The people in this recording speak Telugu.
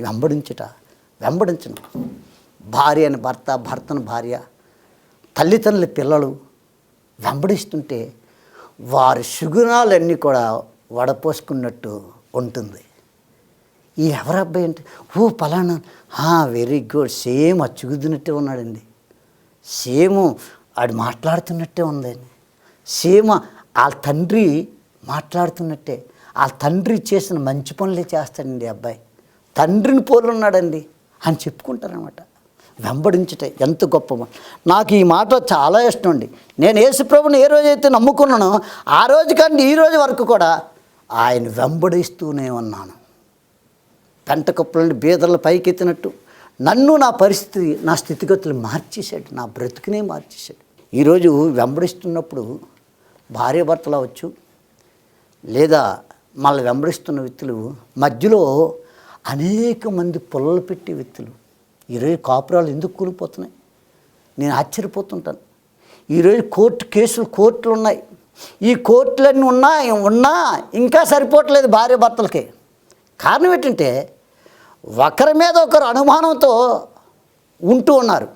వెంబడించను. భార్య అని భర్త, భర్తను భార్య, తల్లిదండ్రుల పిల్లలు వెంబడిస్తుంటే వారి సుగుణాలన్నీ కూడా వడపోసుకున్నట్టు ఉంటుంది. ఈ ఎవరు అబ్బాయి అంటే, ఓ పలానా, వెరీ గుడ్, సేమ్ అచ్చుగుద్దినట్టే ఉన్నాడండి, సేమ్ ఆడు మాట్లాడుతున్నట్టే ఉందండి, సేమ్ వాళ్ళ తండ్రి మాట్లాడుతున్నట్టే, వాళ్ళ తండ్రి చేసిన మంచి పనులే చేస్తాడండి అబ్బాయి, తండ్రిని పోలి ఉన్నాడండి అని చెప్పుకుంటారనమాట. వెంబడించుట ఎంత గొప్ప. నాకు ఈ మాట చాలా ఇష్టం అండి. నేను యేసుప్రభుని ఏ రోజైతే నమ్ముకున్నానో ఆ రోజు కానీ ఈ రోజు వరకు కూడా ఆయన వెంబడిస్తూనే ఉన్నాను. పెంటకుప్పలని బీదర్లు పైకెత్తినట్టు నన్ను, నా పరిస్థితి, నా స్థితిగతులు మార్చేశాడు, నా బ్రతుకునే మార్చేశాడు. ఈరోజు వెంబడిస్తున్నప్పుడు భార్యాభర్తలు అవ్వచ్చు, లేదా మళ్ళీ వెంబడిస్తున్న వ్యక్తులు మధ్యలో అనేక మంది పుల్లలు పెట్టే వ్యక్తులు. ఈరోజు కాపురాలు ఎందుకు కూలిపోతున్నాయి నేను ఆశ్చర్యపోతుంటాను. ఈరోజు కోర్టులు ఉన్నాయి. ఈ కోర్టులన్నీ ఉన్నా ఇంకా సరిపోవట్లేదు భార్యాభర్తలకి. కారణం ఏంటంటే ఒకరి మీద ఒకరు అనుమానంతో ఉంటూ ఉన్నారు.